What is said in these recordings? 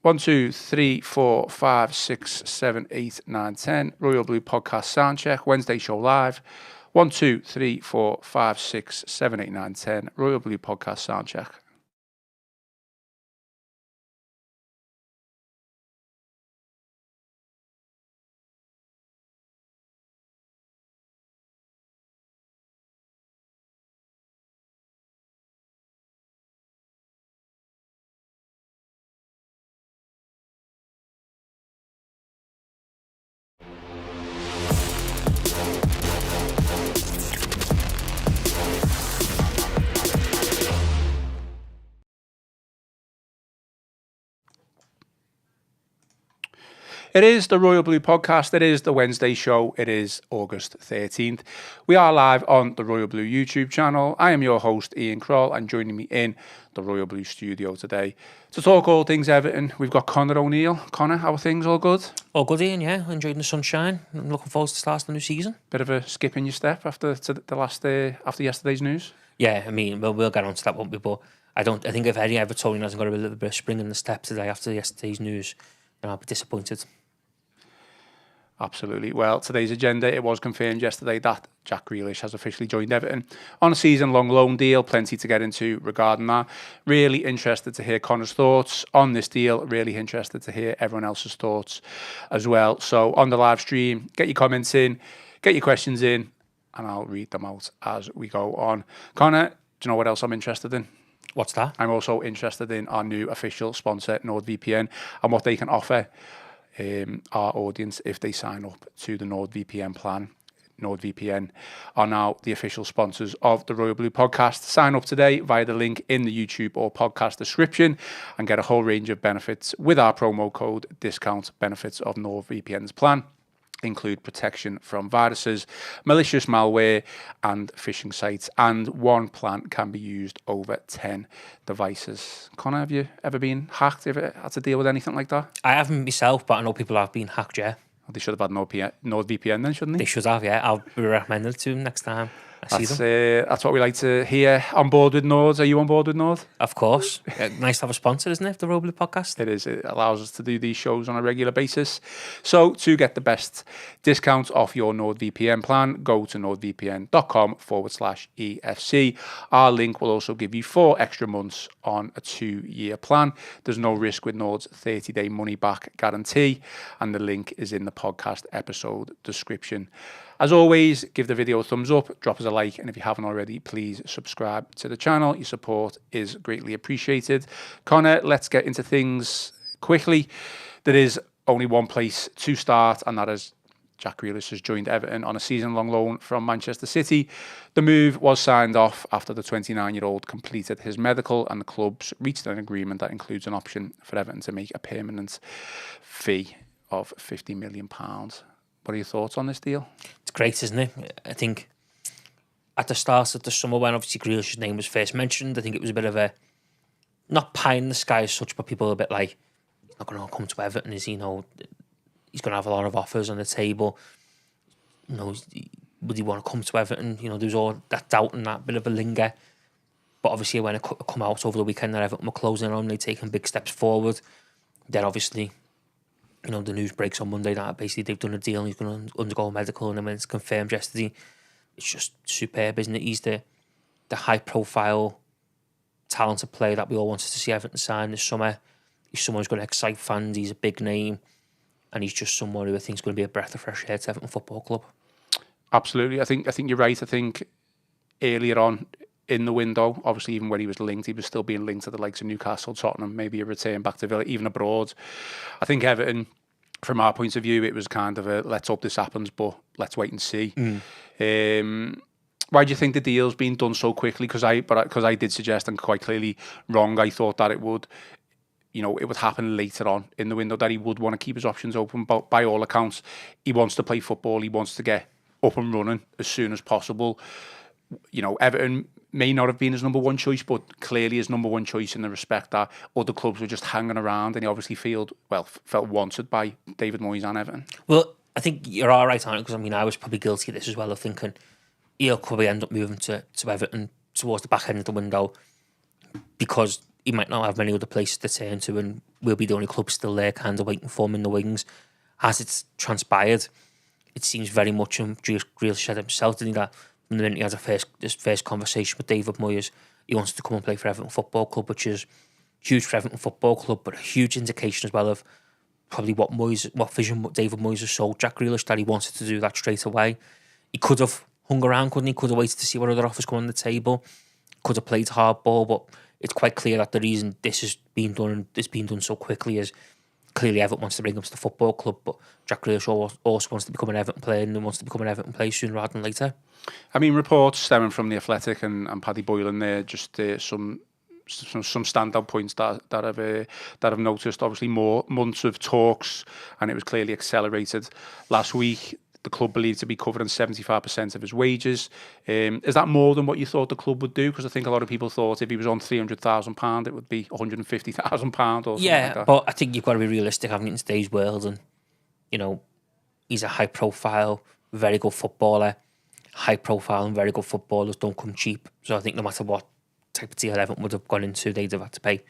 1, 2, 3, 4, 5, 6, 7, 8, 9, 10. Royal Blue Podcast Soundcheck. Wednesday show live. 1, 2, 3, 4, 5, 6, 7, 8, 9, 10. Royal Blue Podcast Soundcheck. It is the Royal Blue Podcast. It is the Wednesday show. It is August 13th. We are live on the Royal Blue YouTube channel. I am your host, Ian Croll, and joining me in the Royal Blue studio today to talk all things Everton, we've got Connor O'Neill. Connor, how are things? All good? All good, Ian, yeah. Enjoying the sunshine. I'm looking forward to the start of the new season. Bit of a skip in your step after yesterday's news? Yeah, I mean, we'll get on to that, won't we? But I think if any Evertonian hasn't got a little bit of spring in the step today after yesterday's news, then I'll be disappointed. Absolutely. Well, today's agenda, it was confirmed yesterday that Jack Grealish has officially joined Everton on a season-long loan deal. Plenty to get into regarding that. Really interested to hear Connor's thoughts on this deal. Really interested to hear everyone else's thoughts as well. So on the live stream, get your comments in, get your questions in, and I'll read them out as we go on. Connor, do you know what else I'm interested in? What's that? I'm also interested in our new official sponsor, NordVPN, and what they can offer our audience if they sign up to the NordVPN plan. NordVPN are now the official sponsors of the Royal Blue Podcast. Sign up today via the link in the YouTube or podcast description and get a whole range of benefits with our promo code discount. Benefits of NordVPN's plan include protection from viruses, malicious malware, and phishing sites, and one plan can be used over 10 devices. Connor, have you ever been hacked? Ever had to deal with anything like that? I haven't myself, but I know people have been hacked, yeah. Well, they should have had NordVPN then, shouldn't they? They should have, yeah. I'll be recommending it to them next time I see them. That's what we like to hear. On board with Nord? Are you on board with Nord? Of course. Nice to have a sponsor, isn't it, the Royal Blue Podcast? It is. It allows us to do these shows on a regular basis. So to get the best discount off your NordVPN plan, go to nordvpn.com/EFC. Our link will also give you 4 extra months on a 2-year plan. There's no risk with Nord's 30-day money-back guarantee, and the link is in the podcast episode description. As always, give the video a thumbs up, drop us a like, and if you haven't already, please subscribe to the channel. Your support is greatly appreciated. Connor, let's get into things quickly. There is only one place to start, and that is Jack Grealish has joined Everton on a season-long loan from Manchester City. The move was signed off after the 29-year-old completed his medical, and the clubs reached an agreement that includes an option for Everton to make a permanent fee of £50 million. What are your thoughts on this deal? It's great, isn't it? I think at the start of the summer, when obviously Grealish's name was first mentioned, I think it was a bit of a, not pie in the sky as such, but people were a bit like, he's not going to come to Everton, is he? He's going to have a lot of offers on the table. Would he want to come to Everton? There was all that doubt and that bit of a linger. But obviously when it come out over the weekend that Everton were closing on, they're taking big steps forward, then obviously the news breaks on Monday that basically they've done a deal and he's going to undergo a medical, and then when it's confirmed yesterday, it's just superb, isn't it? He's the high-profile, talented player that we all wanted to see Everton sign this summer. He's someone who's going to excite fans. He's a big name, and he's just someone who I think is going to be a breath of fresh air to Everton Football Club. Absolutely. I think you're right. I think earlier on in the window, obviously even when he was linked, he was still being linked to the likes of Newcastle, Tottenham, maybe a return back to Villa, even abroad. I think Everton, from our point of view, it was kind of a let's hope this happens, but let's wait and see. Why do you think the deal's been done so quickly? Because I did suggest, and quite clearly wrong, I thought that it would happen later on in the window, that he would want to keep his options open. But by all accounts, he wants to play football. He wants to get up and running as soon as possible. Everton may not have been his number one choice, but clearly his number one choice in the respect that other clubs were just hanging around, and he obviously felt wanted by David Moyes and Everton. Well, I think you're all right on it, because I was probably guilty of this as well, of thinking he'll probably end up moving to Everton towards the back end of the window, because he might not have many other places to turn to, and we'll be the only club still there, kind of waiting for him in the wings. As it's transpired, it seems very much, and Grealish said himself, didn't he, that from the minute he had his first conversation with David Moyes, he wants to come and play for Everton Football Club, which is huge for Everton Football Club, but a huge indication as well of probably what vision David Moyes has sold Jack Grealish, that he wanted to do that straight away. He could have hung around, couldn't he? Could have waited to see what other offers come on the table. Could have played hardball, but it's quite clear that the reason this has been done, and it's been done so quickly, is clearly Everton wants to bring him to the football club, but Jack Grealish also wants to become an Everton player, and wants to become an Everton player sooner rather than later. I mean, reports stemming from The Athletic and Paddy Boylan there, just some standout points that I've noticed. Obviously, more months of talks, and it was clearly accelerated last week. The club believed to be covering 75% of his wages. Is that more than what you thought the club would do? Because I think a lot of people thought if he was on £300,000, it would be £150,000 or something like that. But I think you've got to be realistic, haven't you, in today's world? And, you know, he's a high-profile, very good footballer. High-profile and very good footballers don't come cheap. So I think no matter what type of deal Everton would have gone into, they'd have had to pay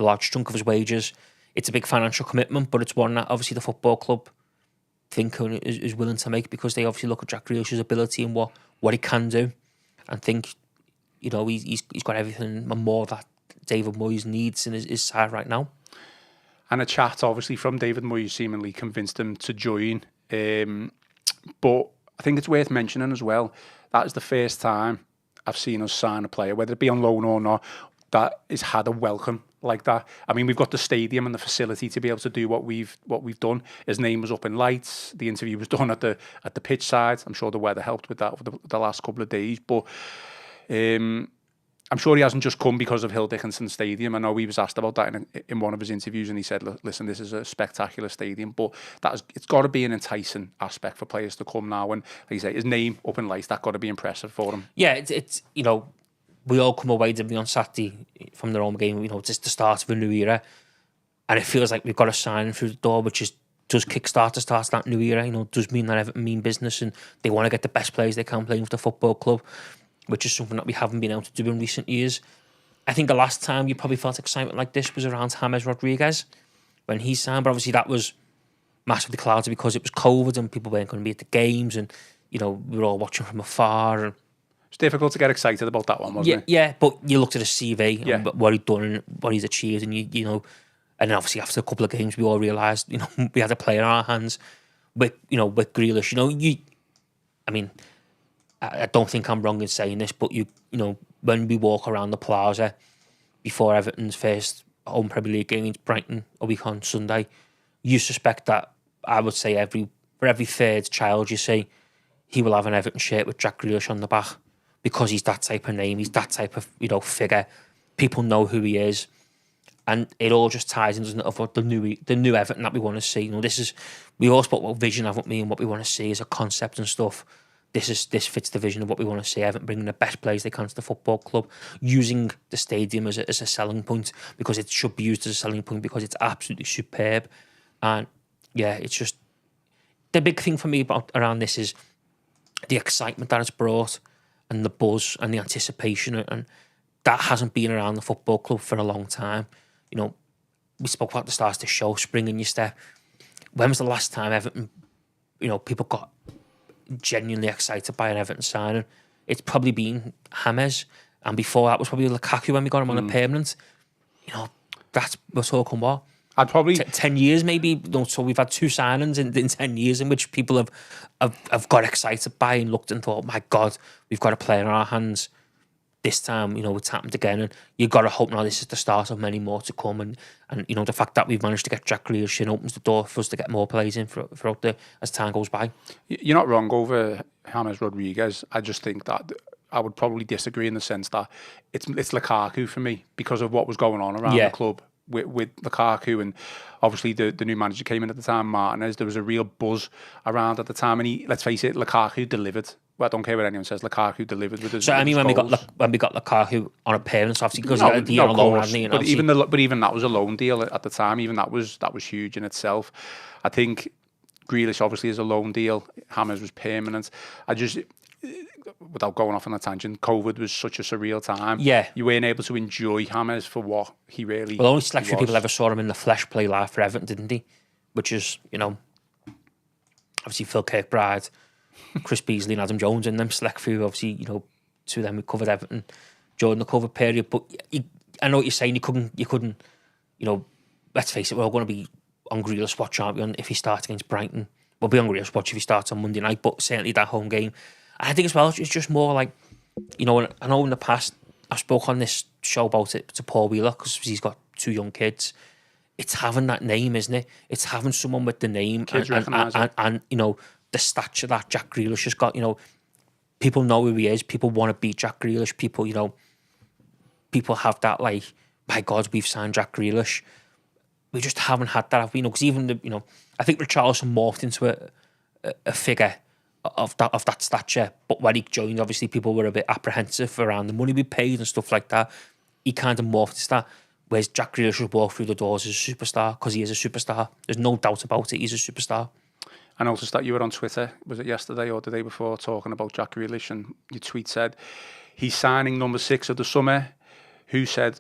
a large chunk of his wages. It's a big financial commitment, but it's one that obviously the football club think is willing to make, because they obviously look at Jack Grealish's ability and what he can do, and think, you know, he's got everything and more that David Moyes needs in his side right now. And a chat obviously from David Moyes seemingly convinced him to join, but I think it's worth mentioning as well, that is the first time I've seen us sign a player, whether it be on loan or not, that has had a welcome like that. I mean, we've got the stadium and the facility to be able to do what we've done. His name was up in lights. The interview was done at the pitch side. I'm sure the weather helped with that for the last couple of days. But I'm sure he hasn't just come because of Hill Dickinson Stadium. I know he was asked about that in one of his interviews, and he said, "Listen, this is a spectacular stadium, but it's got to be an enticing aspect for players to come now." And like you say, his name up in lights, that got to be impressive for him. Yeah, it's you know, we all come away, didn't we, on Saturday from the Roma game, you know, it's the start of a new era. And it feels like we've got a sign through the door, which does kickstart the start of that new era. You know, does mean that Everton mean business, and they want to get the best players they can playing for the football club, which is something that we haven't been able to do in recent years. I think the last time you probably felt excitement like this was around James Rodriguez, when he signed. But obviously that was massively clouded because it was COVID and people weren't going to be at the games, and, you know, we were all watching from afar. And it's difficult to get excited about that one, wasn't it? Yeah, but you looked at his CV and what he'd done and what he's achieved, and you know, and then obviously after a couple of games, we all realised, you know, we had a player in our hands with Grealish. You know, I mean, I don't think I'm wrong in saying this, but you know, when we walk around the plaza before Everton's first home Premier League game against Brighton a week on Sunday, you suspect that, I would say, for every third child you see, he will have an Everton shirt with Jack Grealish on the back, because he's that type of name, he's that type of, you know, figure. People know who he is, and it all just ties in, doesn't it, of the new Everton that we want to see. You know, we all spoke about vision, haven't we, and what we want to see as a concept and stuff. This fits the vision of what we want to see. Everton bringing the best players they can to the football club, using the stadium as a selling point, because it should be used as a selling point, because it's absolutely superb. And yeah, it's just the big thing for me around this is the excitement that it's brought, and the buzz and the anticipation, and that hasn't been around the football club for a long time. You know, we spoke about the start of the show, spring in your step. When was the last time Everton, you know, people got genuinely excited by an Everton signing? It's probably been James, and before that was probably Lukaku when we got him on a permanent. You know, we're talking what? I'd probably 10 years maybe. You know, so we've had two signings in 10 years in which people have got excited by and looked and thought, my God, we've got a player in our hands. This time, you know, it's happened again, and you've got to hope now this is the start of many more to come. And you know, the fact that we've managed to get Jack Grealish in opens the door for us to get more players in throughout as time goes by. You're not wrong over James Rodriguez. I just think that I would probably disagree in the sense that it's Lukaku for me, because of what was going on around the club with Lukaku, and obviously the new manager came in at the time, Martinez. There was a real buzz around at the time, and let's face it, Lukaku delivered. Well, I don't care what anyone says. Lukaku delivered with his. So I mean, when we got Lukaku on a permanent, obviously because he got a deal on loan, hasn't he? But even that was a loan deal at the time. Even that was huge in itself. I think Grealish obviously is a loan deal. James was permanent. without going off on a tangent, COVID was such a surreal time. Yeah. You weren't able to enjoy Hammers for what he really Well, only select few was. people ever saw him in the flesh play live for Everton, didn't he? Which is, you know, obviously Phil Kirkbride, Chris Beasley and Adam Jones in them. Select few, obviously, you know, two of them who covered Everton during the COVID period. But I know what you're saying. You couldn't, you know, let's face it, we're all going to be on Grealish watch, aren't we, if he starts against Brighton. We'll be on Grealish watch if he starts on Monday night, but certainly that home game. And I think as well, it's just more like, you know, I know in the past, I've spoke on this show about it to Paul Wheeler because he's got 2 young kids. It's having that name, isn't it? It's having someone with the name and you know, the stature that Jack Grealish has got. You know, people know who he is. People want to beat Jack Grealish. People, you know, people have that like, my God, we've signed Jack Grealish. We just haven't had that, have we? You know, because even the, you know, I think Richarlison morphed into a figure of that stature. But when he joined, obviously people were a bit apprehensive around the money we paid and stuff like that. He kind of morphed into that. Whereas Jack Grealish has walked through the doors as a superstar because he is a superstar. There's no doubt about it. He's a superstar. I noticed that you were on Twitter, was it yesterday or the day before, talking about Jack Grealish, and your tweet said, he's signing number 6 of the summer. He's signing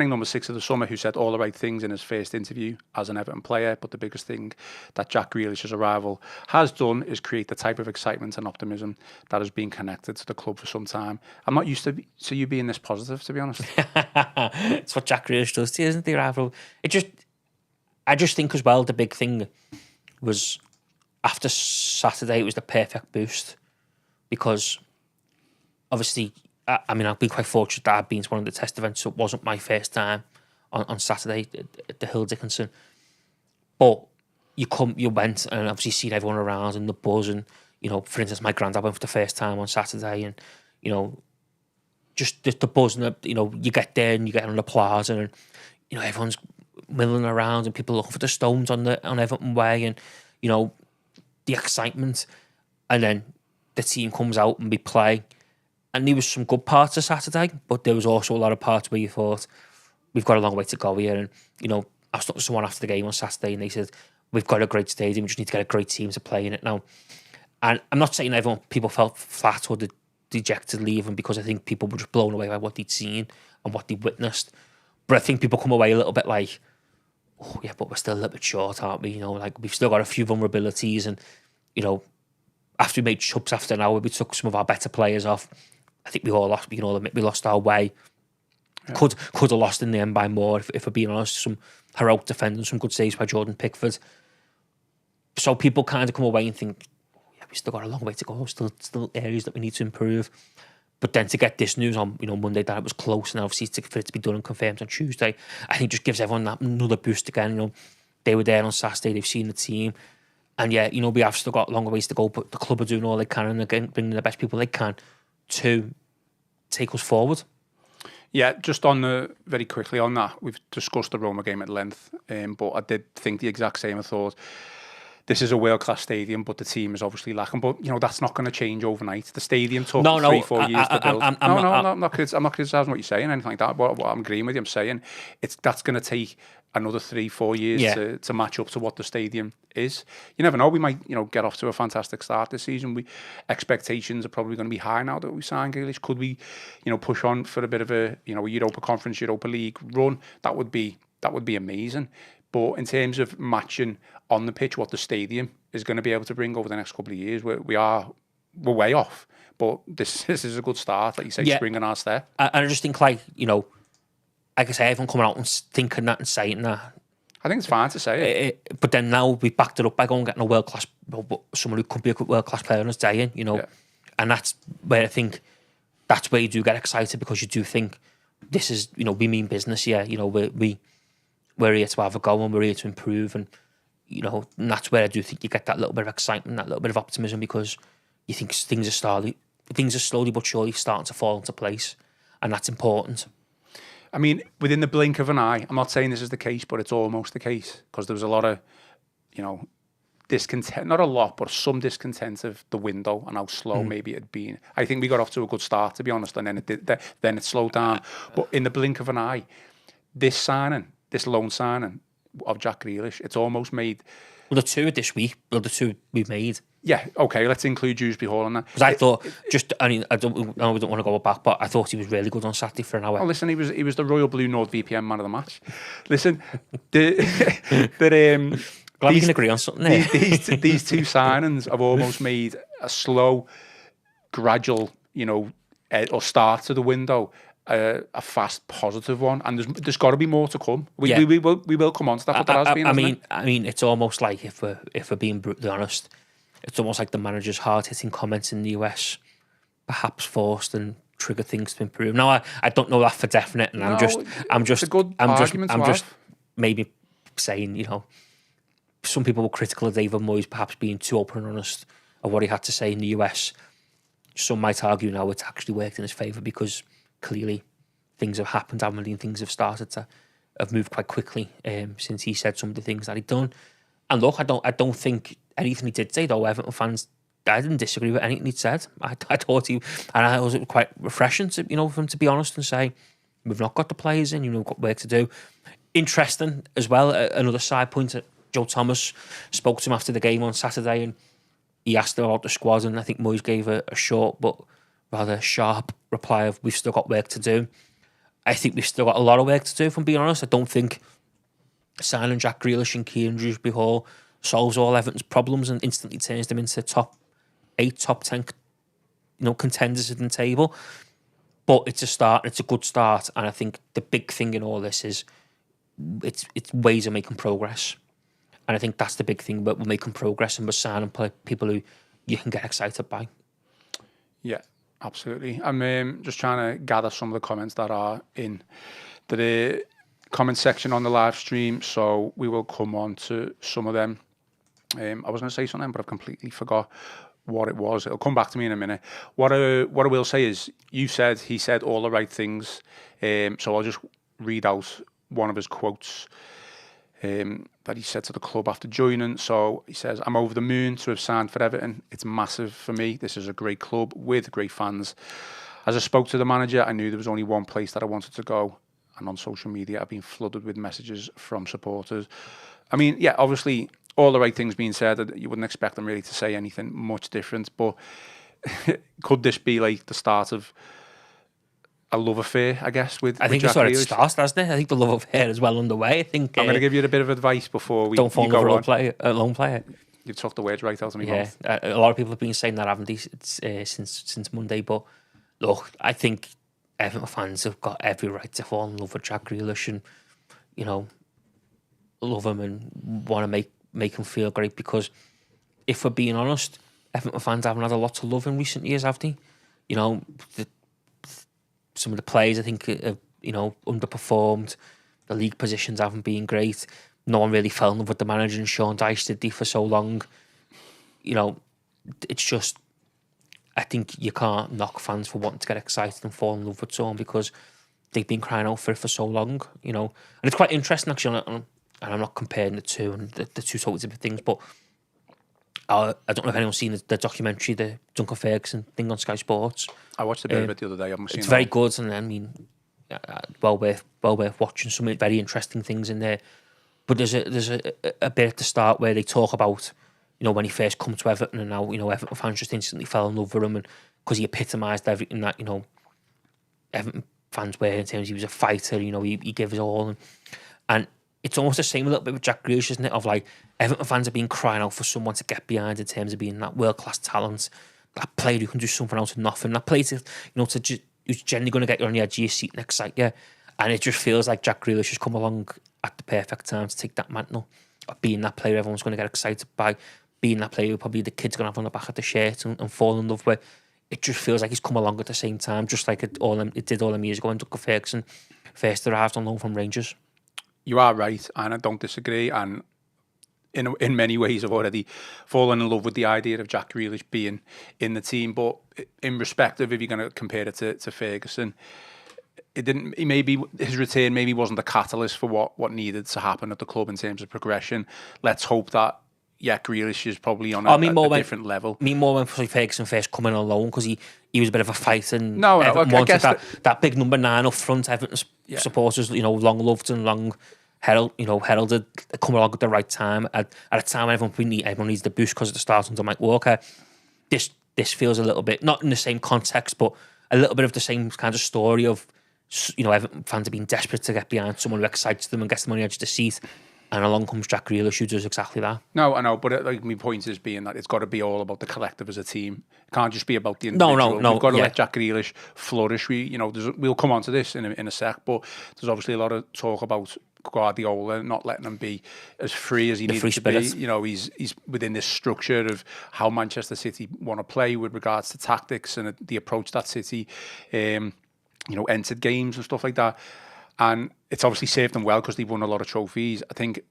number 6 of the summer, who said all the right things in his first interview as an Everton player. But the biggest thing that Jack Grealish's arrival has done is create the type of excitement and optimism that has been connected to the club for some time. I'm not used to you being this positive, to be honest. It's what Jack Grealish does to you, isn't the arrival? I just think as well, the big thing was after Saturday, it was the perfect boost because obviously, I mean, I've been quite fortunate that I've been to one of the test events, so it wasn't my first time on Saturday at the Hill Dickinson. But you went and obviously seen everyone around and the buzz, and you know, for instance, my granddad went for the first time on Saturday, and you know, just the buzz and you know, you get there and you get an applause, and you know, everyone's milling around and people looking for the stones on Everton Way, and you know, the excitement, and then the team comes out and we play. And there was some good parts of Saturday, but there was also a lot of parts where you thought, we've got a long way to go here. And, you know, I was talking to someone after the game on Saturday and they said, we've got a great stadium, we just need to get a great team to play in it now. And I'm not saying people felt flat or dejected leaving, because I think people were just blown away by what they'd seen and what they'd witnessed. But I think people come away a little bit like, oh yeah, but we're still a little bit short, aren't we? You know, like we've still got a few vulnerabilities, and, you know, after we made subs after an hour, we took some of our better players off. I think we all lost. We can all admit we lost our way. Yeah. Could have lost in the end by more, if we're being honest. Some heroic defending, some good saves by Jordan Pickford. So people kind of come away and think, oh, yeah, we still got a long way to go. Still areas that we need to improve. But then to get this news on, you know, Monday that it was close, and obviously for it to be done and confirmed on Tuesday, I think just gives everyone that another boost again. You know, they were there on Saturday. They've seen the team. And yeah, you know, we have still got longer ways to go, but the club are doing all they can, and again, bringing the best people they can to take us forward. Yeah, just very quickly on that, we've discussed the Roma game at length, but I did think the exact same. I thought this is a world-class stadium, but the team is obviously lacking. But, you know, that's not going to change overnight. The stadium took 3-4 years to build. I'm not criticising what you're saying, anything like that. What I'm agreeing with you, I'm saying that's going to take another 3-4 years to match up to what the stadium is. You never know. We might, you know, get off to a fantastic start this season. Expectations are probably going to be high now that we signed Grealish. Could we, you know, push on for a bit of a, you know, a Europa Conference, Europa League run? That would be amazing. But in terms of matching on the pitch what the stadium is going to be able to bring over the next couple of years, we're way off. But this is a good start, like you say, spring in our step. And I just think, like, you know, like I say, everyone coming out and thinking that and saying that. I think it's fine to say it. But then now we backed it up by going and getting a world-class, someone who could be a world-class player on his day in, you know. Yeah. And that's where I think, that's where you do get excited, because you do think, this is, you know, we mean business here. You know, we're here to have a go and we're here to improve. And, you know, and that's where I do think you get that little bit of excitement, that little bit of optimism, because you think things are slowly but surely starting to fall into place. And that's important. I mean, within the blink of an eye, I'm not saying this is the case, but it's almost the case, because there was a lot of, you know, discontent, not a lot, but some discontent of the window and how slow maybe it had been. I think we got off to a good start, to be honest, and then it slowed down. But in the blink of an eye, this loan signing of Jack Grealish, it's almost made Well, the two this week, the two we made. Yeah, okay, let's include Dewsbury Hall on that. Because I thought, I don't want to go back, but I thought he was really good on Saturday for an hour. Oh, listen, he was the Royal Blue NordVPN man of the match. Listen, Glad we can agree on something there. These two signings have almost made a slow, gradual, or start to the window, a fast, positive one, and there's got to be more to come. We will come on to that, but there has been. I mean, it's almost like if we're being brutally honest, it's almost like the manager's hard-hitting comments in the US, perhaps forced and trigger things to improve. Now, I don't know that for definite, and I'm just maybe saying, some people were critical of David Moyes perhaps being too open and honest of what he had to say in the US. Some might argue now it's actually worked in his favour because clearly things have happened, haven't they, and things have started to have moved quite quickly since he said some of the things that he'd done. And look, I don't think anything he did say, though, Everton fans, I didn't disagree with anything he'd said. I thought and I was quite refreshing to, for him to be honest and say, we've not got the players in, we've got work to do. Interesting as well, another side point, Joe Thomas spoke to him after the game on Saturday and he asked him about the squad, and I think Moyes gave a short but rather sharp reply of, we've still got work to do. I think we've still got a lot of work to do, if I'm being honest. I don't think signing Jack Grealish and Kieran Dewsbury Hall solves all Everton's problems and instantly turns them into top 8, top 10 contenders at the table. But it's a start, it's a good start, and I think the big thing in all this is it's ways of making progress. And I think that's the big thing, but we're making progress and we're signing people who you can get excited by. Yeah, absolutely. I'm just trying to gather some of the comments that are in the comment section on the live stream, so we will come on to some of them. I was going to say something, but I've completely forgot what it was. It'll come back to me in a minute. What I will say is, he said all the right things. So I'll just read out one of his quotes that he said to the club after joining. So he says, I'm over the moon to have signed for Everton. It's massive for me. This is a great club with great fans. As I spoke to the manager, I knew there was only one place that I wanted to go. And on social media, I've been flooded with messages from supporters. I mean, yeah, obviously, all the right things being said. You wouldn't expect them really to say anything much different. But could this be like the start of a love affair, I guess, with I think Jack it's where it Grealish? starts, doesn't it? I think the love affair is well underway. I think I'm going to give you a bit of advice before we don't fall in love with a lone player. You took the words right out of my mouth. A lot of people have been saying that, haven't they, since Monday. But look, I think Everton fans have got every right to fall in love with Jack Grealish and, love him and want to make him feel great, because if we're being honest, Everton fans haven't had a lot to love in recent years, have they? Some of the players, I think, have, underperformed. The league positions haven't been great. No one really fell in love with the manager, and Sean Dyche did for so long. It's just, I think you can't knock fans for wanting to get excited and fall in love with someone because they've been crying out for it for so long, And it's quite interesting, actually, and I'm not comparing the two, and the two totally different things, but I don't know if anyone's seen the documentary, the Duncan Ferguson thing on Sky Sports. I watched a bit of it the other day. I haven't seen it. It's very good, and I mean, well worth watching. Some very interesting things in there. But there's a bit at the start where they talk about, when he first come to Everton, and now Everton fans just instantly fell in love with him, and because he epitomised everything that Everton fans were in terms of he was a fighter. He gave his all, and it's almost the same a little bit with Jack Grealish, isn't it? Of like, Everton fans have been crying out for someone to get behind in terms of being that world-class talent, that player who can do something out of nothing, that player who's generally going to get you on the edge of your seat and excite you. And it just feels like Jack Grealish has come along at the perfect time to take that mantle of being that player everyone's going to get excited by, being that player who probably the kids going to have on the back of the shirt and fall in love with. It just feels like he's come along at the same time, just like it did all them years ago when Duncan Ferguson first arrived on loan from Rangers. You are right, and I don't disagree. And in many ways, I've already fallen in love with the idea of Jack Grealish being in the team. But in respect of, if you're going to compare it to Ferguson, it didn't. His return maybe wasn't the catalyst for what needed to happen at the club in terms of progression. Let's hope that. Yeah, Grealish is probably on a different level. I mean, more when Ferguson first coming on loan, because he was a bit of a fight, and Everton wanted that big number 9 up front. Everton's supporters, long loved and long heralded coming along at the right time at a time when everyone needs the boost because of the start under Mike Walker. This feels a little bit, not in the same context, but a little bit of the same kind of story of, Everton fans have been desperate to get behind someone who excites them and gets them on the edge of the seat. And along comes Jack Grealish, who does exactly that. No, I know, but my point is being that it's got to be all about the collective as a team. It can't just be about the individual. No. We've got to let Jack Grealish flourish. We'll come on to this in a sec, but there's obviously a lot of talk about Guardiola not letting him be as free as he needs to be. He's within this structure of how Manchester City want to play with regards to tactics and the approach that City, entered games and stuff like that. And it's obviously served them well because they've won a lot of trophies. I think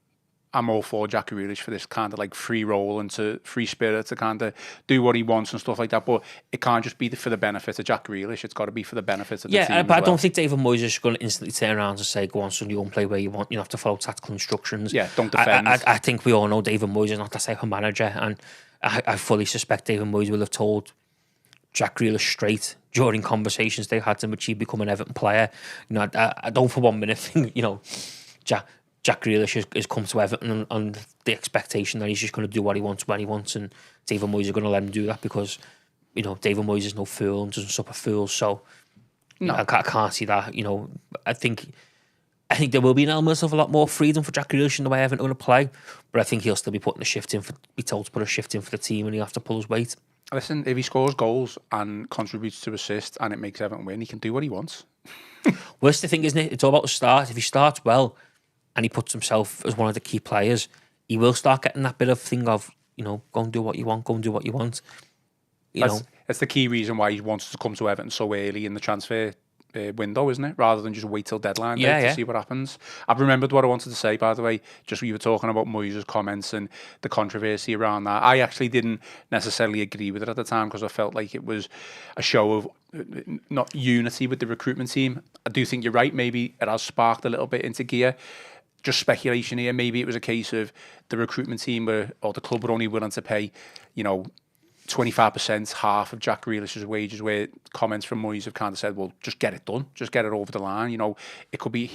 I'm all for Jack Grealish for this kind of like free role and to free spirit to kind of do what he wants and stuff like that. But it can't just be for the benefit of Jack Grealish. It's got to be for the benefit of the team. Yeah, but I don't think David Moyes is going to instantly turn around and say, go on, son, you won't play where you want. You have to follow tactical instructions. Yeah, don't defend. I think we all know David Moyes is not that type of manager. And I fully suspect David Moyes will have told Jack Grealish straight during conversations they had to achieve become an Everton player. I don't for 1 minute think, Jack Grealish has come to Everton on the expectation that he's just going to do what he wants when he wants, and David Moyes is going to let him do that because, David Moyes is no fool and doesn't suffer fools. So no. I can't see that. I think there will be an element of a lot more freedom for Jack Grealish in the way Everton are going to play, but I think he'll still be told to put a shift in for the team, and he'll have to pull his weight. Listen, if he scores goals and contributes to assists and it makes Everton win, he can do what he wants. Well, that's the thing, isn't it? It's all about the start. If he starts well and he puts himself as one of the key players, he will start getting that bit of thing of, go and do what you want, go and do what you want. That's the key reason why he wants to come to Everton so early in the transfer window, isn't it? Rather than just wait till deadline day to see what happens. I've remembered what I wanted to say, by the way, just when you were talking about Moyes' comments and the controversy around that. I actually didn't necessarily agree with it at the time because I felt like it was a show of not unity with the recruitment team. I do think you're right. Maybe it has sparked a little bit into gear. Just speculation here. Maybe it was a case of the recruitment team or the club were only willing to pay, 25%, half of Jack Grealish's wages, where comments from Moyes have kind of said, well, just get it done. Just get it over the line. He could be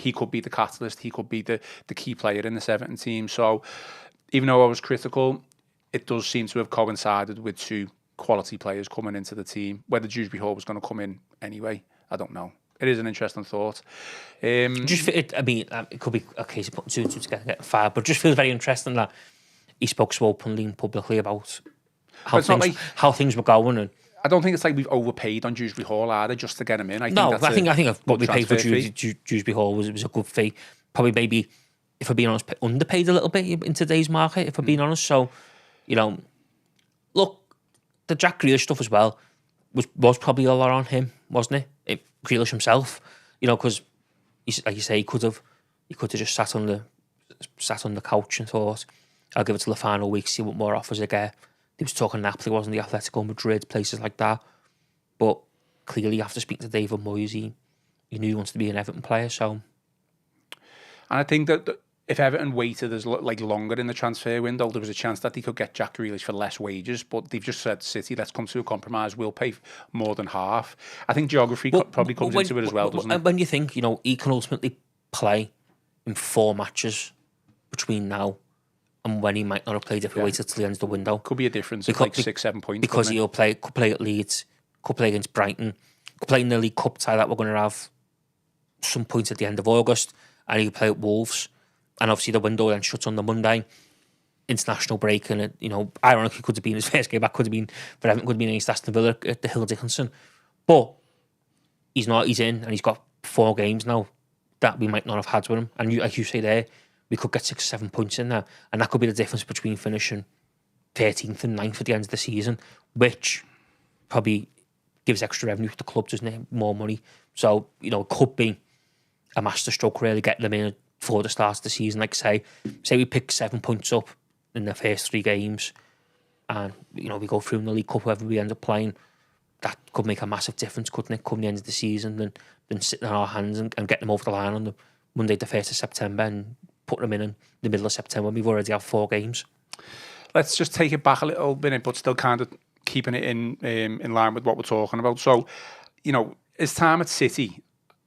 the catalyst. He could be the key player in this Everton team. So even though I was critical, it does seem to have coincided with two quality players coming into the team. Whether Dewsbury Hall was going to come in anyway, I don't know. It is an interesting thought. It could be a case of putting two and two together and getting fired, but it just feels very interesting that he spoke so openly and publicly about how things were going. And I don't think it's like we've overpaid on Dewsbury Hall either just to get him in. I think what we paid for Dewsbury Hall was a good fee. Probably maybe, if we're being honest, underpaid a little bit in today's market, if we're being honest. So, look, the Jack Grealish stuff as well was probably a lot on him, wasn't it? Grealish himself, because like you say, he could have just sat on the couch and thought, I'll give it to the final week, see what more offers I get. He was talking Napoli, wasn't he? Atletico Madrid, places like that. But clearly, after speaking to David Moyes, he knew he wanted to be an Everton player. So, and I think that if Everton waited longer in the transfer window, there was a chance that they could get Jack Grealish for less wages. But they've just said, City, let's come to a compromise. We'll pay more than half. I think geography probably comes into it as well, doesn't it? When you think, he can ultimately play in 4 matches between now and when he might not have played if he waited till the end of the window. Could be a difference of 6-7 points. Because could play at Leeds, could play against Brighton, could play in the League Cup tie that we're going to have some points at the end of August, and he could play at Wolves. And obviously the window then shuts on the Monday, international break, and ironically could have been his first game back, could have been against Aston Villa at the Hill Dickinson. But he's not, he's in, and he's got 4 games now that we might not have had with him. And like you say there, we could get 6 or 7 points in there, and that could be the difference between finishing 13th and 9th at the end of the season, which probably gives extra revenue to the club, doesn't it? More money. So, it could be a masterstroke really getting them in for the start of the season. Like say we pick 7 points up in the first 3 games, and we go through in the League Cup, whoever we end up playing, that could make a massive difference, couldn't it, come the end of the season, than sitting on our hands and getting them over the line on the Monday the 1st of September and putting them in the middle of September when we've already had 4 games. Let's just take it back a little bit, but still kind of keeping it in line with what we're talking about. So, his time at City,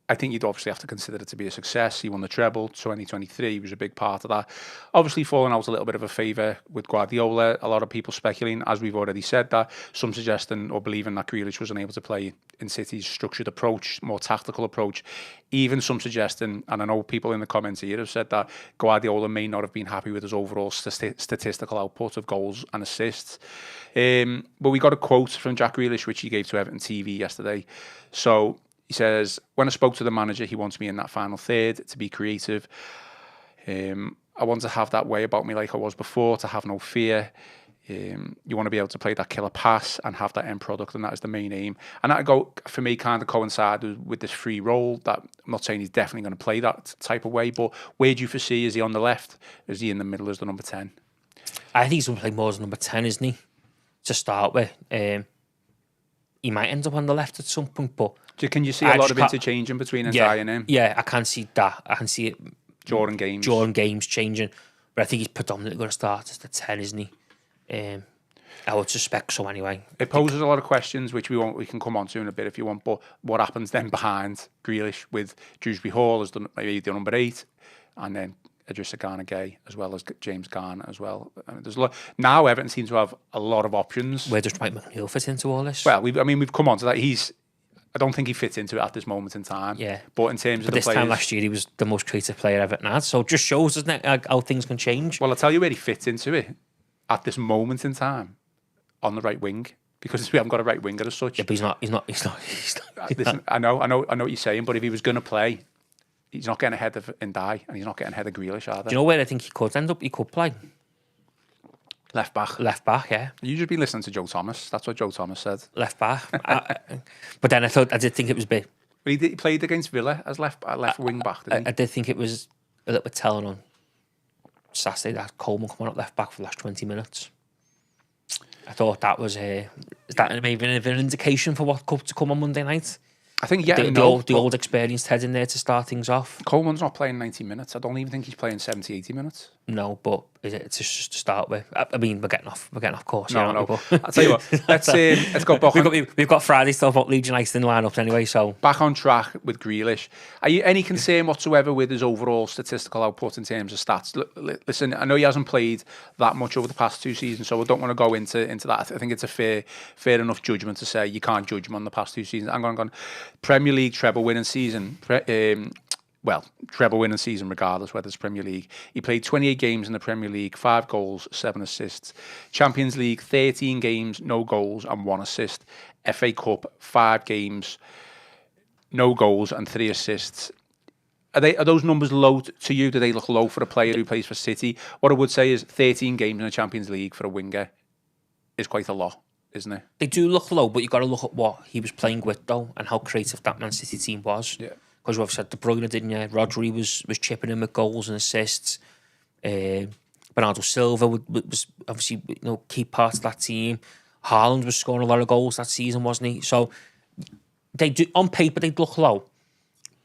I think you'd obviously have to consider it to be a success. He won the treble, 2023 was a big part of that. Obviously falling out a little bit of a favour with Guardiola. A lot of people speculating, as we've already said, that some suggesting or believing that Grealish wasn't able to play in City's structured approach, more tactical approach. Even some suggesting, and I know people in the comments here have said that Guardiola may not have been happy with his overall statistical output of goals and assists. But we got a quote from Jack Grealish, which he gave to Everton TV yesterday. So he says, when I spoke to the manager, he wants me in that final third to be creative. I want to have that way about me like I was before, to have no fear. You want to be able to play that killer pass and have that end product, and that is the main aim. And that, for me, kind of coincided with this free role. That I'm not saying he's definitely going to play that type of way, but where do you foresee? Is he on the left? Is he in the middle as the number 10? I think he's going to play more as number 10, isn't he? To start with. He might end up on the left at some point, but... Can you see a lot of interchanging between Ndiaye and him? Yeah, I can see that. I can see it. Jordan Games changing. But I think he's predominantly going to start as the 10, isn't he? I would suspect so anyway. It poses a lot of questions, which we can come on to in a bit if you want, but what happens then behind Grealish with Dewsbury Hall as maybe the number 8, and then Idrissa Gana Gueye as well as James Garner as well. And there's a lot. Now Everton seems to have a lot of options. Where does Mike McNeil fit into all this? Well, we've come on to that. I don't think he fits into it at this moment in time. Yeah. But in terms of this time last year, he was the most creative player Everton had. So it just shows, doesn't it, how things can change. Well, I'll tell you where he fits into it at this moment in time, on the right wing, because we haven't got a right winger as such. Yeah, but he's not. Listen, I know what you're saying, but if he was going to play, he's not getting ahead of Ndiaye, and he's not getting ahead of Grealish either. Do you know where I think he could end up? He could play left back. Left back, yeah. You've just been listening to Joe Thomas. That's what Joe Thomas said. Left back. But then I did think it was big. But he played against Villa as left wing back, didn't he? I did think it was a little bit telling on Saturday that Coleman coming up left back for the last 20 minutes. I thought that was is that maybe an indication for what could to come on Monday night? I think, the old experienced head in there to start things off. Coleman's not playing 90 minutes. I don't even think he's playing 70, 80 minutes. No, but it's just to start with. I mean, we're getting off course. No. I'll tell you what. Let's go back. We've got Friday still about Leeds United in the lineup anyway. So back on track with Grealish. Are you any concern whatsoever with his overall statistical output in terms of stats? Listen, I know he hasn't played that much over the past 2 seasons, so I don't want to go into that. I think it's a fair enough judgment to say you can't judge him on the past 2 seasons. I'm going Premier League treble winning season. Treble winning season regardless whether it's Premier League. He played 28 games in the Premier League, 5 goals, 7 assists. Champions League, 13 games, no goals and 1 assist. FA Cup, 5 games, no goals and 3 assists. Are those numbers low to you? Do they look low for a player who plays for City? What I would say is 13 games in the Champions League for a winger is quite a lot, isn't it? They do look low, but you've got to look at what he was playing with though and how creative that Man City team was. Yeah. Because we've said De Bruyne, didn't you? Rodri was chipping in with goals and assists. Bernardo Silva was obviously key part of that team. Haaland was scoring a lot of goals that season, wasn't he? So they do on paper they look low,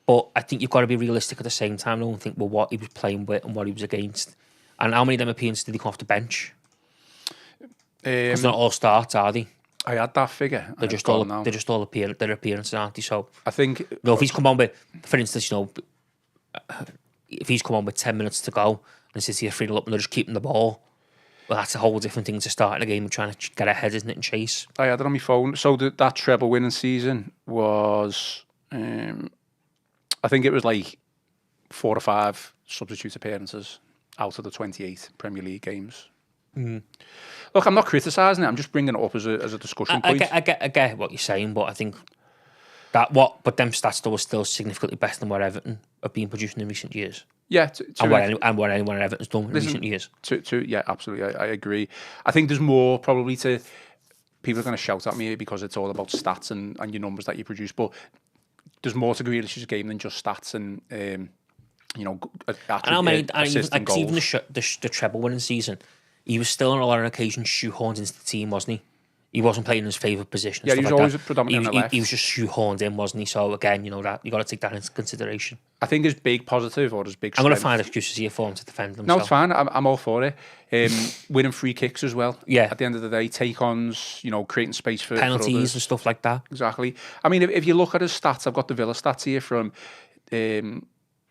but I think you've got to be realistic at the same time. I don't think what he was playing with and what he was against, and how many of them appearances did he come off the bench? Because they're not all starts, are they? I had that figure. They're just all their appearances, aren't they? So I think if he's come on with, for instance, if he's come on with 10 minutes to go and City are 3-0 up and they're just keeping the ball, well, that's a whole different thing to start in a game and trying to get ahead, isn't it, and chase. I had it on my phone. So that treble winning season was, I think it was like 4 or 5 substitute appearances out of the 28 Premier League games. Mm. Look, I'm not criticising it. I'm just bringing it up as a discussion point. I get what you're saying, but I think but them stats though are still significantly better than what Everton have been producing in recent years. Yeah, and what anyone at Everton's done in recent years. Yeah, absolutely, I agree. I think there's more probably to. People are going to shout at me because it's all about stats and your numbers that you produce, but there's more to Grealish's game than just stats and even the treble winning season. He was still on a lot of occasions shoehorned into the team, wasn't he? he wasn't playing his favourite position. Yeah, he was always predominantly on the left. He was just shoehorned in, wasn't he? So again, that you got to take that into consideration. I think his big positive or his big I'm going to strength... find excuses here for him to defend himself. No, it's fine. I'm all for it. Winning free kicks as well. Yeah. At the end of the day, take-ons, creating space for penalties others. and stuff like that. Exactly. I mean, if you look at his stats, I've got the Villa stats here from the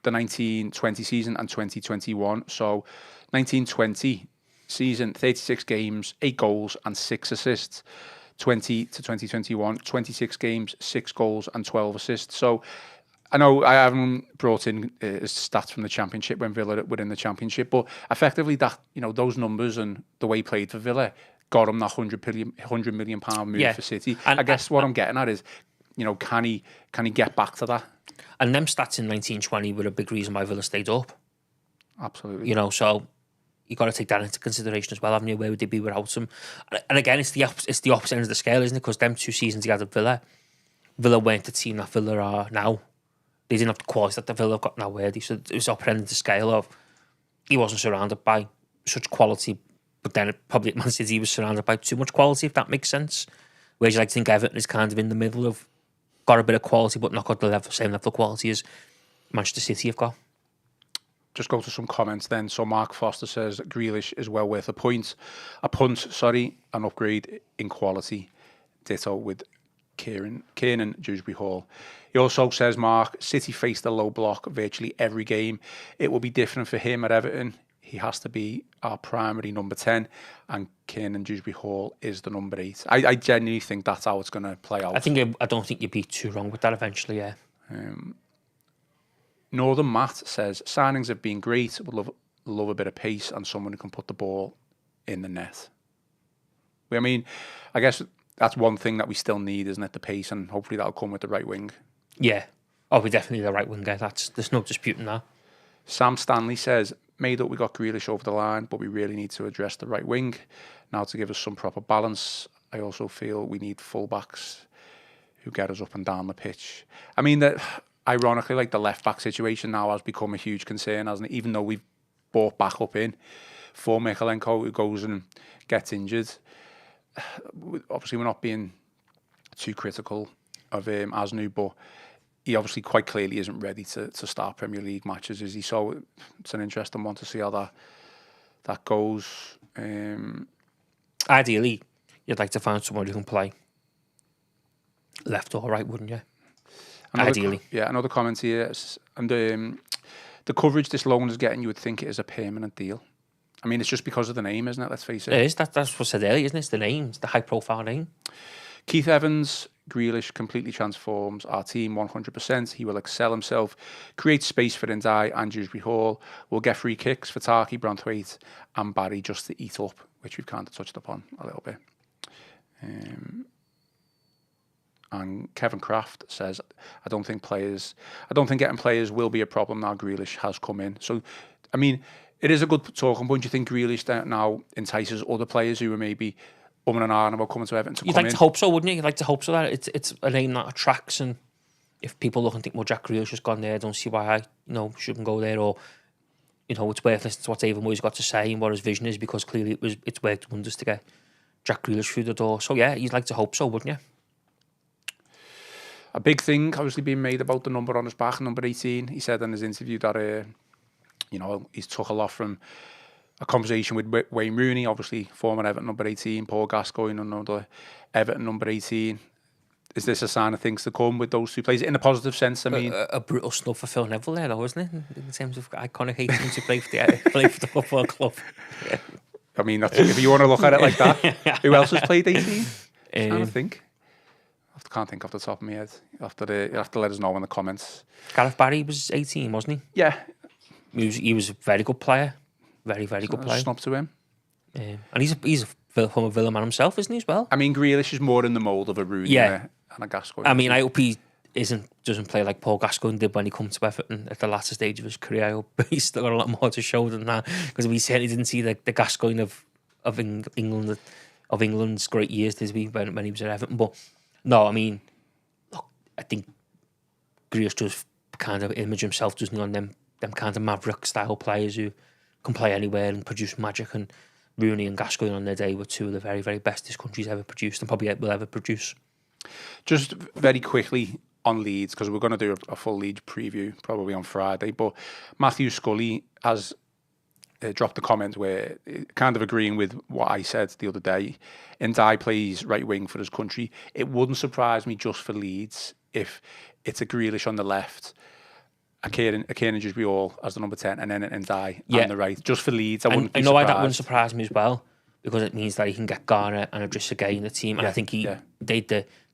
1920 season and 2021. So 1920 season, 36 games, 8 goals and 6 assists. 20 to 2021, 26 games, 6 goals and 12 assists. So I know I haven't brought in stats from the Championship when Villa were in the Championship, but effectively that, those numbers and the way he played for Villa got him that £100 million move for City. And I guess what I'm getting at is, can he get back to that? And them stats in 1920 were a big reason why Villa stayed up. Absolutely. So you got to take that into consideration as well, haven't you? Where would they be without him? And again, it's the opposite end of the scale, isn't it? Because them 2 seasons together, Villa weren't the team that Villa are now. They didn't have the quality that the Villa have got now, were they? So it was upper end of the scale of he wasn't surrounded by such quality, but then probably at Man City he was surrounded by too much quality, if that makes sense. Whereas I think Everton is kind of in the middle of got a bit of quality, but not got the same level of quality as Manchester City have got. Just go to some comments then. So Mark Foster says Grealish is well worth a punt, an upgrade in quality. Ditto with Kieran Dewsbury Hall. He also says, Mark, City faced a low block virtually every game. It will be different for him at Everton. He has to be our primary number 10, and Kieran Dewsbury Hall is the number 8. I genuinely think that's how it's going to play out. I don't think you'd be too wrong with that eventually, yeah. Northern Matt says, signings have been great. Would love a bit of pace and someone who can put the ball in the net. I mean, I guess that's one thing that we still need, isn't it? The pace, and hopefully that'll come with the right wing. Yeah. We definitely the right winger. There's no disputing that. Sam Stanley says, made up we got Grealish over the line, but we really need to address the right wing. Now to give us some proper balance, I also feel we need fullbacks who get us up and down the pitch. I mean, that ironically, like the left-back situation now has become a huge concern, hasn't it? Even though we've bought back up in for Mykolenko, who goes and gets injured. Obviously, we're not being too critical of Asnu, but he obviously quite clearly isn't ready to start Premier League matches, is he? So it's an interesting one to see how that goes. Ideally, you'd like to find someone who can play left or right, wouldn't you? Ideally. Another comment here, and the coverage this loan is getting, you would think it is a permanent deal. I mean, it's just because of the name, isn't it? Let's face it. It is. That's what I said earlier, isn't it? It's the name. It's the high-profile name. Keith Evans, Grealish completely transforms our team 100%. He will excel himself, create space for Ndai and Dewsbury Hall. We'll get free kicks for Tarky, Branthwaite and Barry just to eat up, which we've kind of touched upon a little bit. And Kevin Kraft says, I don't think getting players will be a problem now Grealish has come in. So, I mean, it is a good talking point. Do you think Grealish now entices other players who are maybe and ahhing about coming to Everton to You'd come like in? to hope so, wouldn't you? You'd like to hope so that it's a name that attracts, and if people look and think, well, Jack Grealish has gone there, I don't see why I shouldn't go there, or it's worth listening to what David Moyes got to say and what his vision is, because clearly it's worked wonders to get Jack Grealish through the door. So yeah, you'd like to hope so, wouldn't you? A big thing obviously being made about the number on his back, number 18. He said in his interview that he's took a lot from a conversation with Wayne Rooney, obviously former Everton number 18, Paul Gascoigne, another Everton number 18. Is this a sign of things to come with those two players in a positive sense? I mean, a brutal snub for Phil Neville there, though, isn't it? In terms of iconic 18 to play for the football club. Yeah. I mean, if you want to look at it like that, who else has played 18? I'm trying to think. I can't think off the top of my head. You have to let us know in the comments. Gareth Barry was 18, wasn't he? Yeah. He was a very good player. Very, very good player. Snub to him. And he's a former Villa man himself, isn't he, as well? I mean, Grealish is more in the mould of a Rooney and a Gascoigne. I mean, I hope he doesn't play like Paul Gascoigne did when he came to Everton at the latter stage of his career. I hope he's still got a lot more to show than that, because we certainly didn't see the Gascoigne of England, of England's great years, did we, when he was at Everton. But no, I mean, look, I think Grealish does kind of image himself, doesn't he, on them kind of maverick style players who can play anywhere and produce magic, and Rooney and Gascoigne on their day were two of the very, very best this country's ever produced and probably will ever produce. Just very quickly on Leeds, because we're going to do a full Leeds preview probably on Friday, but Matthew Scully has dropped a comment where kind of agreeing with what I said the other day. Ndiaye plays right wing for his country. It wouldn't surprise me just for Leeds if it's a Grealish on the left, a Kieran Dewsbury as the number 10, and then an Ndiaye on the right. Just for Leeds, I wouldn't be surprised. Why that wouldn't surprise me as well, because it means that he can get Garner and Idrissa Gueye in the team, and I think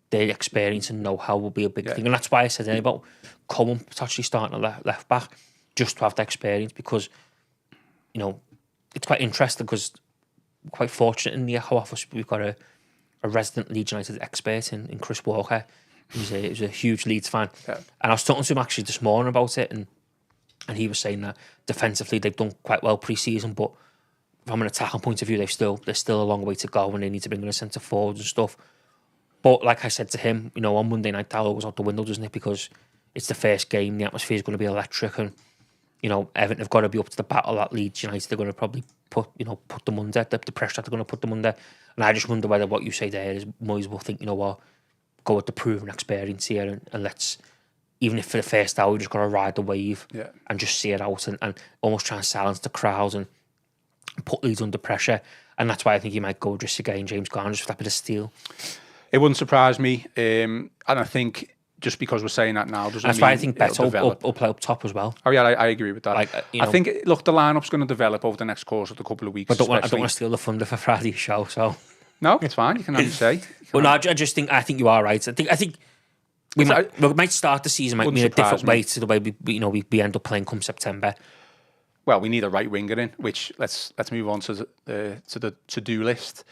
their experience and know-how will be a big thing, and that's why I said earlier about Coleman potentially starting at left back, just to have the experience, because it's quite interesting, because we're quite fortunate in the Echo office. We've got a resident Leeds United expert in Chris Walker. He's a huge Leeds fan, and I was talking to him actually this morning about it, and he was saying that defensively they've done quite well pre-season, but from an attacking point of view, there's still a long way to go, and they need to bring in a centre forward and stuff. But like I said to him, on Monday night, that all goes out the window, doesn't it? Because it's the first game, the atmosphere is going to be electric, and Everton have got to be up to the battle at Leeds United. They're going to probably put them under the pressure that they're going to put them under. And I just wonder whether what you say there is Moyes will think, go with the proven experience here, and let's, even if for the first hour we're just going to ride the wave and just see it out, and almost try and silence the crowds and put Leeds under pressure. And that's why I think he might go just again James Garner, just for that bit of steel. It wouldn't surprise me, and I think just because we're saying that now doesn't that's mean why I think Beto will play up top as well. Oh yeah, I agree with that. I think the lineup's going to develop over the next course of the couple of weeks. But I don't want to steal the thunder for Friday's show, so no, it's fine. You can have your say. Well, no, I think you are right. I think we might start the season in a different way to the way we end up playing come September. Well, we need a right winger in. Which let's move on to the to-do list.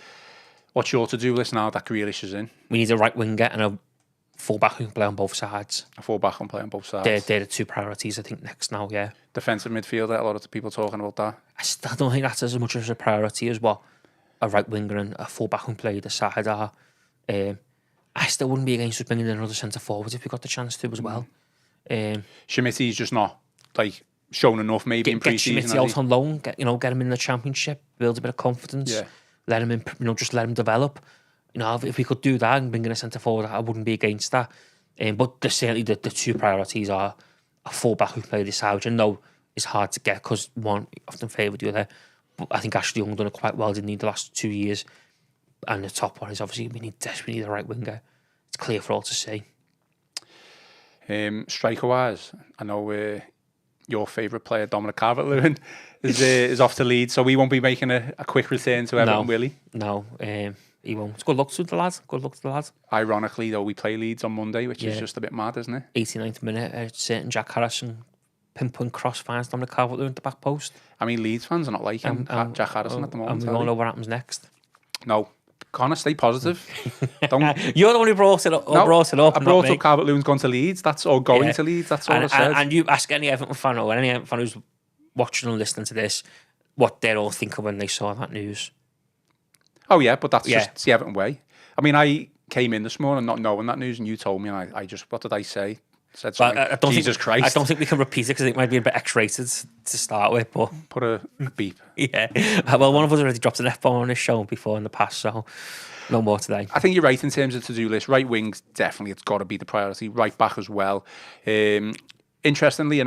What's your to-do list now that Grealish is in? We need a right winger and a full-back who can play on both sides. A full-back can play on both sides. They're the two priorities, I think, next now, yeah. Defensive midfielder, a lot of people talking about that. I still don't think that's as much as a priority as what a right winger and a full-back who can play either side are. I still wouldn't be against us bringing in another centre-forward if we got the chance to as well. Schmitty's just not, shown enough maybe in pre-season. Get Schmitty out on loan, get him in the Championship, build a bit of confidence. Yeah. Let him just let him develop. If we could do that and bring in a centre forward, I wouldn't be against that. But certainly the two priorities are a full-back who play this side, which I know is hard to get because one often favoured the other. But I think Ashley Young done it quite well, didn't he, the last 2 years? And the top one is obviously we desperately need a right winger. It's clear for all to see. Striker-wise, I know your favourite player, Dominic Calvert-Lewin, is off to Leeds, so we won't be making a quick return to Everton, will he? No, he won't. It's good luck to the lads. Ironically, though, we play Leeds on Monday, which is just a bit mad, isn't it? 89th minute, certain Jack Harrison pinpoint cross finds Dominic Calvert-Lewin at the back post. I mean, Leeds fans are not liking Jack Harrison at the moment. And we all know what happens next. No. Connor, stay positive. You're the one who brought it up. I brought up Calvert-Lewin's gone to Leeds. That's all going to Leeds. That's all I said. And you ask any Everton fan or any Everton fan who's watching and listening to this what they're all thinking when they saw that news. Oh yeah, but that's just the Everton way. I mean, I came in this morning not knowing that news, and you told me, and I just, what did I say? Said something. Jesus Christ. I don't think we can repeat it because it might be a bit X-rated to start with. But put a beep. Yeah. Well, one of us already dropped an F-bomb on this show before in the past, so no more today. I think you're right in terms of to-do list. Right wings, definitely, it's got to be the priority. Right back as well. Interestingly,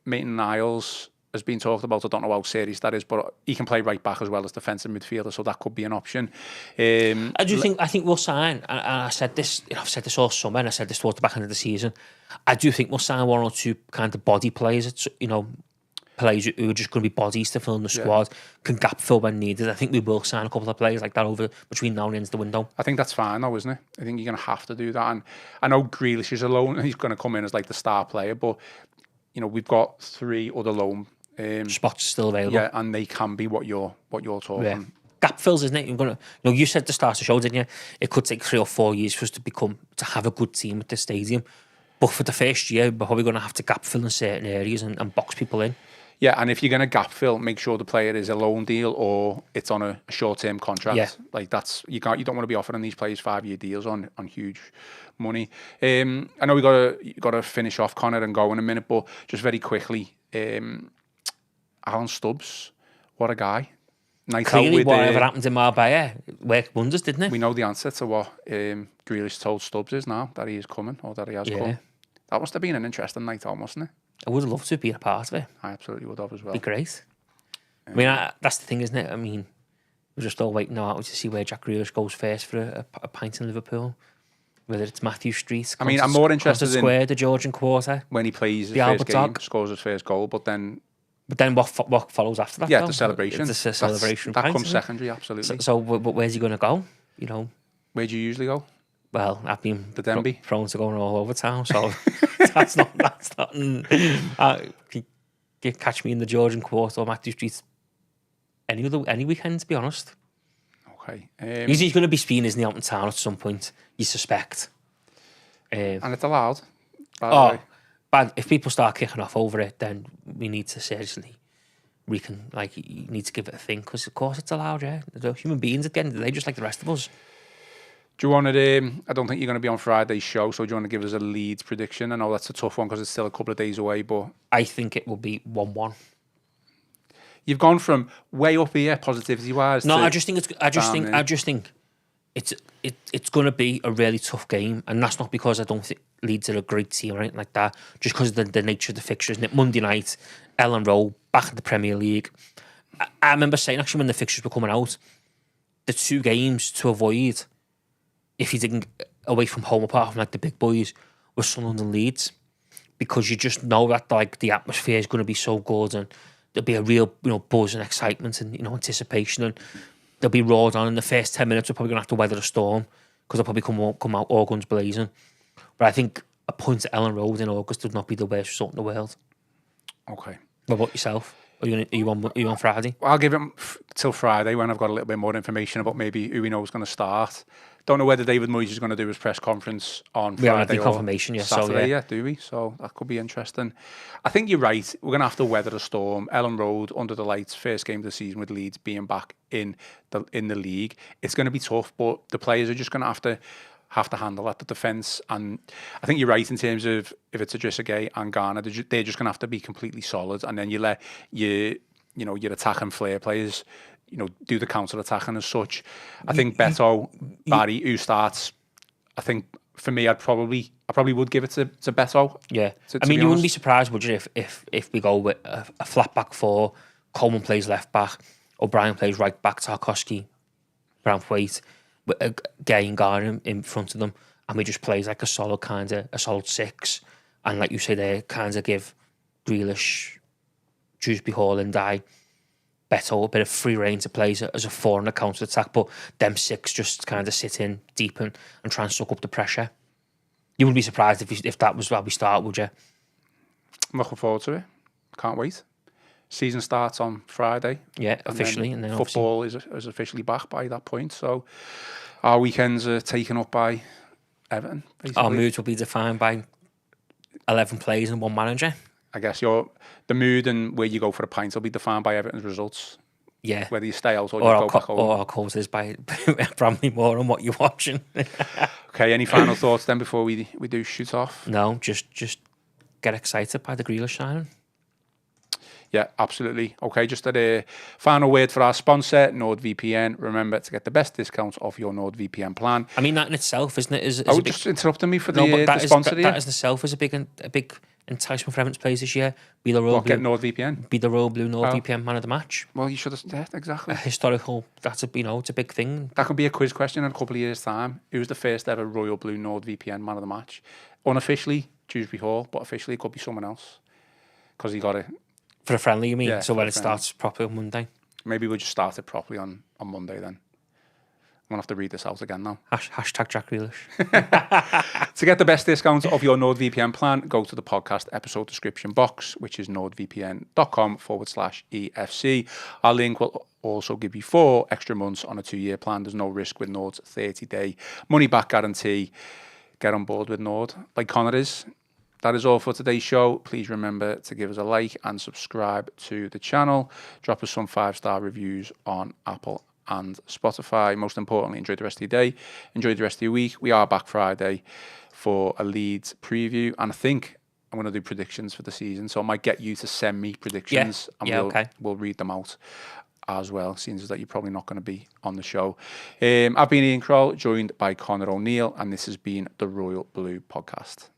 Maitland-Niles has been talked about. I don't know how serious that is, but he can play right back as well as defensive midfielder, so that could be an option. I think we'll sign, and I said this, I've said this all summer, and I said this towards the back end of the season. I do think we'll sign one or two kind of body players, players who are just going to be bodies to fill in the squad, can gap fill when needed. I think we will sign a couple of players like that between now and the end of the window. I think that's fine though, isn't it? I think you're going to have to do that. And I know Grealish is alone, and he's going to come in as the star player, but we've got 3 other loan spots still available. Yeah, and they can be what you're talking. Yeah. Gap fills, isn't it? You're gonna, you said at the start of the show, didn't you? It could take 3 or 4 years for us to have a good team at the stadium. But for the first year, we're probably going to have to gap fill in certain areas and box people in. Yeah, and if you're going to gap fill, make sure the player is a loan deal or it's on a short-term contract. Yeah. That's you don't want to be offering these players 5-year deals on huge money. I know we got to finish off Connor and go in a minute, but just very quickly, Alan Stubbs, what a guy. night out Clearly, with whatever happened in Marbella worked wonders, didn't it? we know the answer to what Grealish told Stubbs is now, that he is coming, or that he has come. That must have been an interesting night out, mustn't it? I would have loved to be a part of it. I absolutely would have as well. Be great. I mean, that's the thing, isn't it? I mean, we're just all waiting now to see where Jack Grealish goes first for a pint in Liverpool. Whether it's Matthew Street, I mean, I'm more interested in Square, the Georgian Quarter, when he plays his first game, scores his first goal, but then what follows after that? Yeah, though? the celebration. It's a celebration. That pint, comes secondary, absolutely. So, but where's he going to go? You know, where do you usually go? Well, I've been The Denby? prone to going all over town, so that's not. You catch me in the Georgian Quarter or Matthew Street any weekend, to be honest. Okay. He's going to be speaking, isn't he, out in town at some point? You suspect. And it's allowed. By the way. But if people start kicking off over it, then we need to seriously you need to give it a think, because of course it's allowed. Yeah, they're human beings at the end of the day, just like the rest of us. Do you want to? I don't think you're going to be on Friday's show, so do you want to give us a Leeds prediction? I know that's a tough one because it's still a couple of days away, but I think it will be 1-1. You've gone from way up here, positivity wise. No, I just think it's going to be a really tough game, and that's not because I don't think Leeds are a great team or anything like that. Just because of the nature of the fixtures. And Monday night, Ellen Rowe back in the Premier League. I remember saying actually when the fixtures were coming out, the two games to avoid if you didn't away from home apart from like the big boys were Sunderland and Leeds, because you just know that like the atmosphere is going to be so good and there'll be a real buzz and excitement and anticipation, and they'll be roared on in the first 10 minutes. We're probably going to have to weather the storm because they'll probably come out all guns blazing. But I think a point at Ellen Road in August would not be the worst result in the world. Okay. What about yourself? Are you on Friday? I'll give it till Friday when I've got a little bit more information about maybe who we know is going to start. Don't know whether David Moyes is going to do his press conference on Friday. We haven't had the confirmation yet, Saturday yet, do we? So that could be interesting. I think you're right. We're going to have to weather the storm. Ellen Road under the lights, first game of the season with Leeds being back in the league. It's going to be tough, but the players are just going to have to handle that, the defence. And I think you're right in terms of if it's Idrissa Gueye and Garner, they're just going to have to be completely solid. And then you let your attacking flair players, do the counter-attacking as such. I think Beto, Barry, who starts, I think for me, I probably would give it to Beto. Yeah. I mean, you wouldn't be surprised, would you, if we go with a flat back four, Coleman plays left back, O'Brien plays right back, Tarkowski, Branthwaite, with Gueye and Garner in front of them, and we just plays like a solid six, and like you say there, kind of give Grealish, Dewsbury Hall and Beto a bit of free rein to play as a four in the counter attack, but them six just kind of sit in deep and try and suck up the pressure. You wouldn't be surprised if that was how we start, would you? I'm looking forward to it. Can't wait. Season starts on Friday. Yeah, officially. And then football is officially back by that point. So our weekends are taken up by Everton, basically. Our moods will be defined by 11 players and one manager. I guess the mood and where you go for a pint will be defined by Everton's results. Yeah. Whether you stay out or you go back home. Or our causes by Bramley Moore and what you're watching. Okay, any final thoughts then before we do shoot off? No, just get excited by the Grealish signing. Yeah, absolutely. Okay, just a final word for our sponsor, NordVPN. Remember to get the best discounts off your NordVPN plan. I mean, that in itself, isn't it? Just interrupting me for the sponsor here. That in itself is a big enticement for Everton's players this year. Be the Royal Blue. Get NordVPN. Be the Royal Blue NordVPN man of the match. Well, you should have. Yeah, exactly. Historical. It's a big thing. That could be a quiz question in a couple of years' time. Who's the first ever Royal Blue NordVPN man of the match? Unofficially, Dewsbury Hall, but officially it could be someone else because he got it. For a friendly, you mean? Yeah, so when it starts properly on Monday? Maybe we'll just start it properly on Monday then. I'm going to have to read this out again now. Hashtag Jack Grealish. To get the best discounts of your NordVPN plan, go to the podcast episode description box, which is nordvpn.com/EFC. Our link will also give you 4 extra months on a 2-year plan. There's no risk with Nord's 30-day money-back guarantee. Get on board with Nord, like Connor is. That is all for today's show. Please remember to give us a like and subscribe to the channel. Drop us some 5-star reviews on Apple and Spotify. Most importantly, enjoy the rest of your day. Enjoy the rest of your week. We are back Friday for a Leeds preview. And I think I'm going to do predictions for the season. So I might get you to send me predictions. Okay. We'll read them out. as well, seeing as that you're probably not going to be on the show. I've been Ian Croll, joined by Connor O'Neill, and this has been the Royal Blue Podcast.